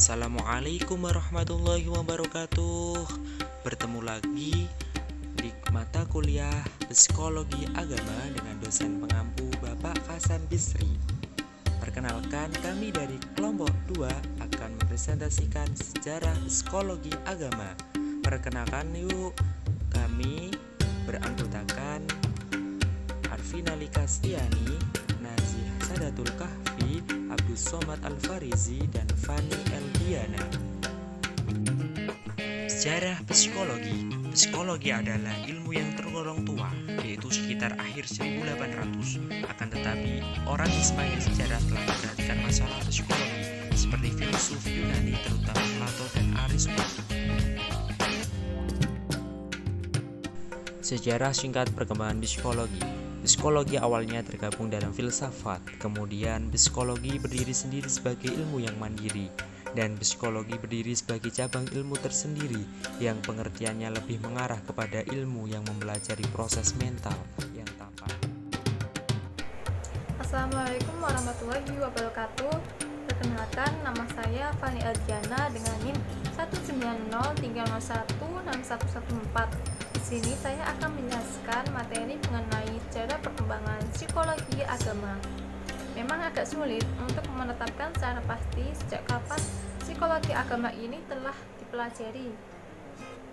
Assalamualaikum warahmatullahi wabarakatuh. Bertemu lagi di mata kuliah Psikologi Agama dengan dosen pengampu Bapak Hasan Bisri. Perkenalkan, kami dari kelompok 2 akan mempresentasikan sejarah psikologi agama. Perkenalkan yuk, kami beranggotakan Arvina Likastiani, Nazih Sadatul Kahfi, Abdul Somad Al-Farizi, dan Fani Eldiana. Sejarah psikologi. Psikologi adalah ilmu yang tergolong tua, yaitu sekitar akhir 1800. Akan tetapi, orang sepanjang sejarah telah memperhatikan masalah psikologi, seperti filsuf Yunani, terutama Plato dan Aristoteles. Sejarah singkat perkembangan psikologi. Psikologi awalnya tergabung dalam filsafat, kemudian psikologi berdiri sendiri sebagai ilmu yang mandiri, dan psikologi berdiri sebagai cabang ilmu tersendiri yang pengertiannya lebih mengarah kepada ilmu yang mempelajari proses mental yang tampak. Assalamualaikum warahmatullahi wabarakatuh. Perkenalkan, nama saya Fani Eldiana dengan NIM 190301614. Di sini saya akan menjelaskan materi mengenai sejarah perkembangan psikologi agama. Memang agak sulit untuk menetapkan secara pasti sejak kapan psikologi agama ini telah dipelajari.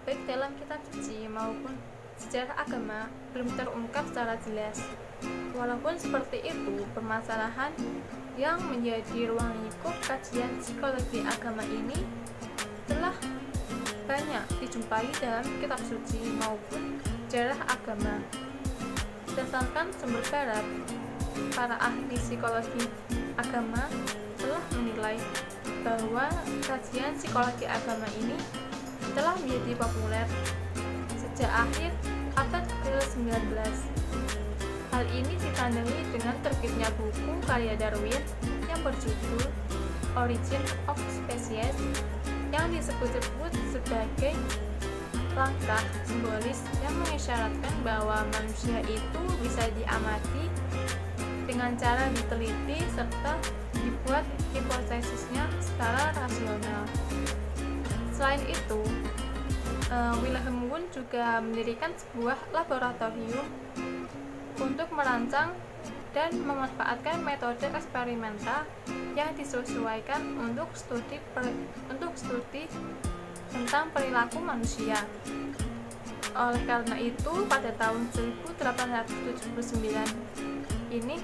Baik dalam kitab suci maupun sejarah agama belum terungkap secara jelas. Walaupun seperti itu, permasalahan yang menjadi ruang lingkup kajian psikologi agama ini telah banyak dijumpai dalam kitab suci maupun sejarah agama. Berdasarkan sumber barat, para ahli psikologi agama telah menilai bahwa kajian psikologi agama ini telah menjadi populer sejak akhir abad ke-19. Hal ini ditandai dengan terbitnya buku karya Darwin yang berjudul Origin of Species, yang disebut-sebut sebagai langkah simbolis yang mengisyaratkan bahwa manusia itu bisa diamati dengan cara diteliti serta dibuat hipotesisnya secara rasional. Selain itu, Wilhelm Wundt juga mendirikan sebuah laboratorium untuk merancang dan memanfaatkan metode eksperimental yang disesuaikan untuk studi tentang perilaku manusia. Oleh karena itu, pada tahun 1879 ini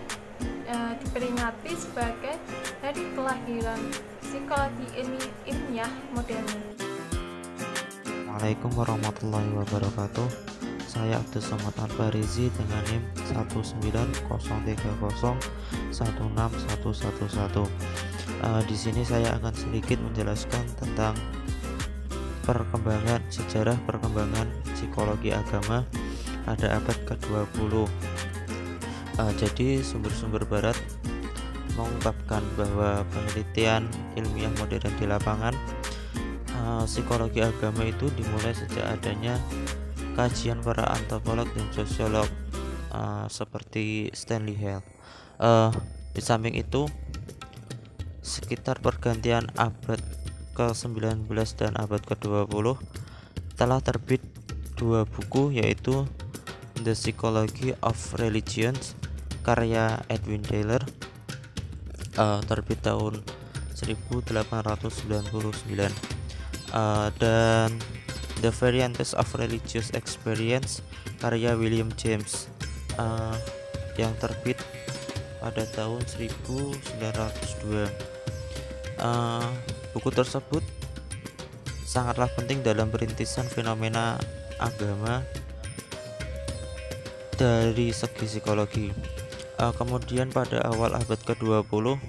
diperingati sebagai hari kelahiran psikologi ilmiah modern. Assalamualaikum warahmatullahi wabarakatuh. Saya Abdul Somad Al-Farizi dengan NIM 19030161111. Di sini saya akan sedikit menjelaskan tentang sejarah perkembangan psikologi agama pada abad ke-20. Jadi sumber-sumber barat mengungkapkan bahwa penelitian ilmiah modern di lapangan psikologi agama itu dimulai sejak adanya kajian para antropolog dan sosiolog seperti Stanley Hale. Di samping itu, sekitar pergantian abad ke-19 dan abad ke-20 telah terbit dua buku, yaitu The Psychology of Religions karya Edwin Taylor, terbit tahun 1899, dan The Variants of Religious Experience karya William James, yang terbit pada tahun 1902. Buku tersebut sangatlah penting dalam perintisan fenomena agama dari segi psikologi. Kemudian pada awal abad ke-20,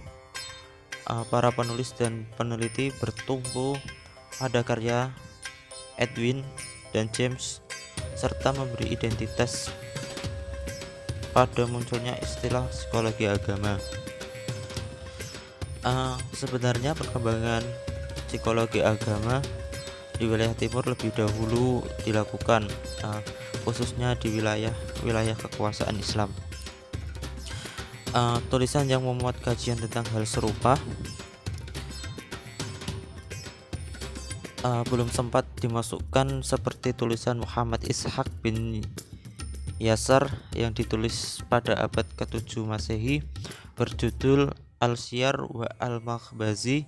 para penulis dan peneliti bertumpu pada karya Edwin dan James serta memberi identitas pada munculnya istilah psikologi agama. Sebenarnya perkembangan psikologi agama di wilayah timur lebih dahulu dilakukan, khususnya di wilayah kekuasaan Islam. Tulisan yang memuat kajian tentang hal serupa belum sempat dimasukkan seperti tulisan Muhammad Ishaq bin Yasar yang ditulis pada abad ke-7 Masehi berjudul Al-Siyar wa Al-Makhbazi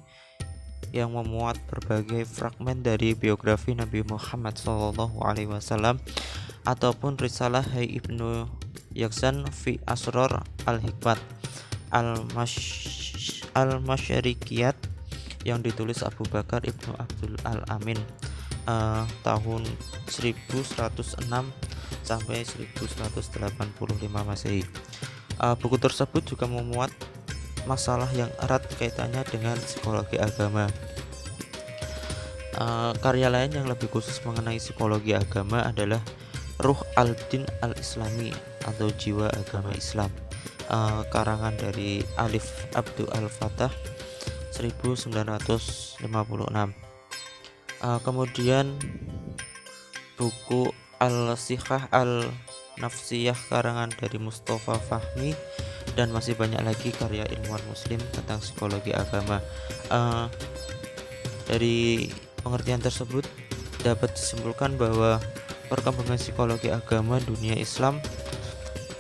yang memuat berbagai fragmen dari biografi Nabi Muhammad SAW ataupun risalah Hai Ibnu Yaksan fi Asrar Al-Hikmat Al-Masyarikiyat yang ditulis Abu Bakar Ibnu Abdul Al-Amin tahun 1106 sampai 1185 Masehi. Buku tersebut juga memuat masalah yang erat kaitannya dengan psikologi agama. Karya lain yang lebih khusus mengenai psikologi agama adalah Ruh al-Din al-Islami atau Jiwa Agama Islam, karangan dari Alif Abdul Al-Fatah 1956. Kemudian buku Al-Sihah Al-Nafsiyah karangan dari Mustafa Fahmi, dan masih banyak lagi karya ilmuwan muslim tentang psikologi agama. Dari pengertian tersebut dapat disimpulkan bahwa perkembangan psikologi agama dunia Islam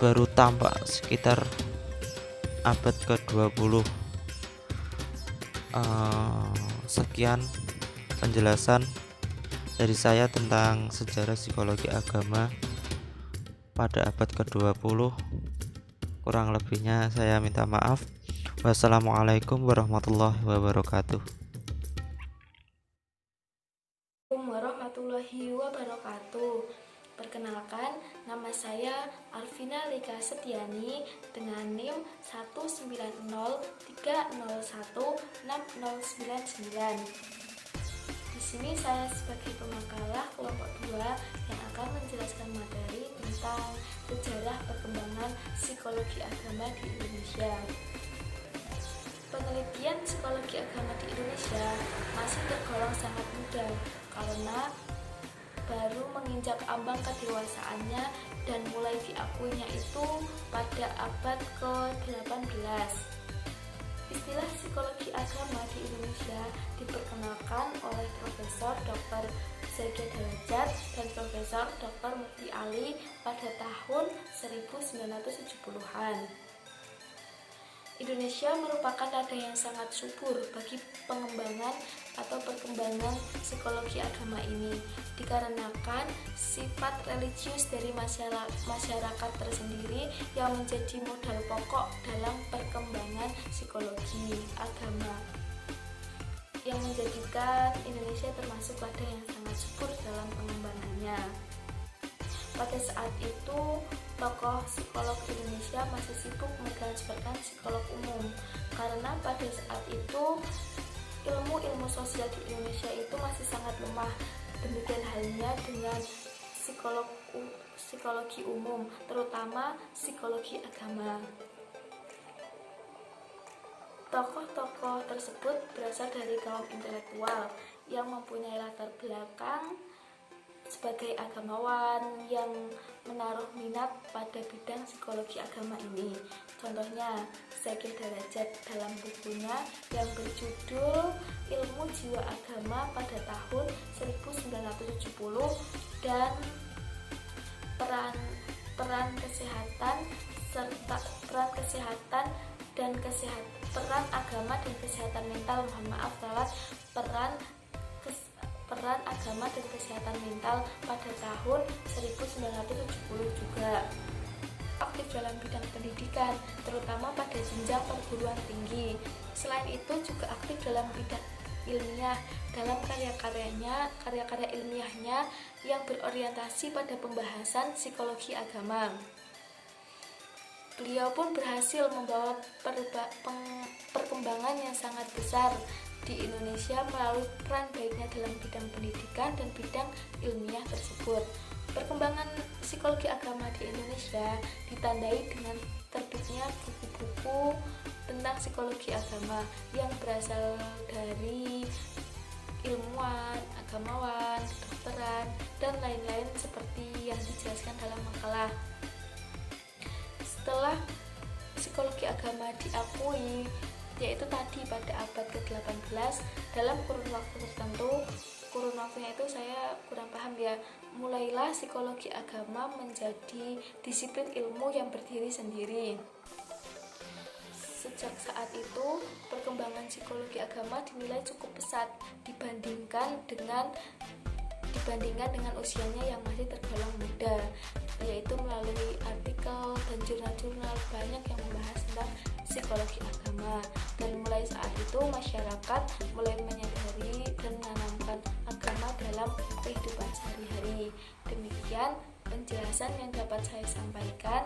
baru tampak sekitar abad ke-20. Sekian penjelasan dari saya tentang sejarah psikologi agama pada abad ke-20. Kurang lebihnya saya minta maaf. Wassalamualaikum warahmatullahi wabarakatuh. Warahmatullahi wabarakatuh. Perkenalkan, nama saya Alvina Lika Setiani dengan NIM 190301699. Di sini saya sebagai pemakalah kelompok 2 yang akan menjelaskan materi tentang sejarah perkembangan psikologi agama di Indonesia. Penelitian psikologi agama di Indonesia masih tergolong sangat muda karena baru menginjak ambang kedewasaannya dan mulai diakuinya itu pada abad ke-18. Istilah psikologi agama di Indonesia diperkenalkan oleh Profesor Dr. Zakia Darajat dan Profesor Dr. Mufti Ali pada tahun 1970-an. Indonesia merupakan ladang yang sangat subur bagi pengembangan atau perkembangan psikologi agama ini, dikarenakan sifat religius dari masyarakat tersendiri yang menjadi modal pokok dalam perkembangan psikologi agama, yang menjadikan Indonesia termasuk ladang yang sangat subur dalam pengembangannya. Pada saat itu, tokoh psikolog Indonesia masih sibuk mentransferkan psikolog umum, karena pada saat itu ilmu sosial di Indonesia itu masih sangat lemah. Demikian halnya dengan psikologi umum, terutama psikologi agama. Tokoh-tokoh tersebut berasal dari kaum intelektual yang mempunyai latar belakang sebagai agamawan yang menaruh minat pada bidang psikologi agama ini. Contohnya, Zakia Darajat dalam bukunya yang berjudul Ilmu Jiwa Agama pada tahun 1970 dan peran kesehatan serta peran agama dan kesehatan mental, peran agama dan kesehatan mental pada tahun 1970 juga. Aktif dalam bidang pendidikan, terutama pada jenjang perguruan tinggi. Selain itu juga aktif dalam bidang ilmiah dalam karya-karya ilmiahnya yang berorientasi pada pembahasan psikologi agama. Beliau pun berhasil membawa perkembangan yang sangat besar di Indonesia melalui peran baiknya dalam bidang pendidikan dan bidang ilmiah tersebut. Perkembangan psikologi agama di Indonesia ditandai dengan terbitnya buku-buku tentang psikologi agama yang berasal dari ilmuwan, agamawan, kedokteran, dan lain-lain seperti yang dijelaskan dalam makalah. Setelah psikologi agama diakui, yaitu tadi pada abad ke-18, dalam kurun waktu tertentu kurun waktunya itu saya kurang paham ya. Mulailah psikologi agama menjadi disiplin ilmu yang berdiri sendiri. Sejak saat itu, perkembangan psikologi agama dinilai cukup pesat dibandingkan dengan usianya yang masih tergolong muda, yaitu melalui artikel dan jurnal-jurnal banyak yang membahas tentang psikologi agama. Dan mulai saat itu masyarakat mulai menyadari dan menanamkan agama dalam kehidupan sehari-hari. Demikian penjelasan yang dapat saya sampaikan.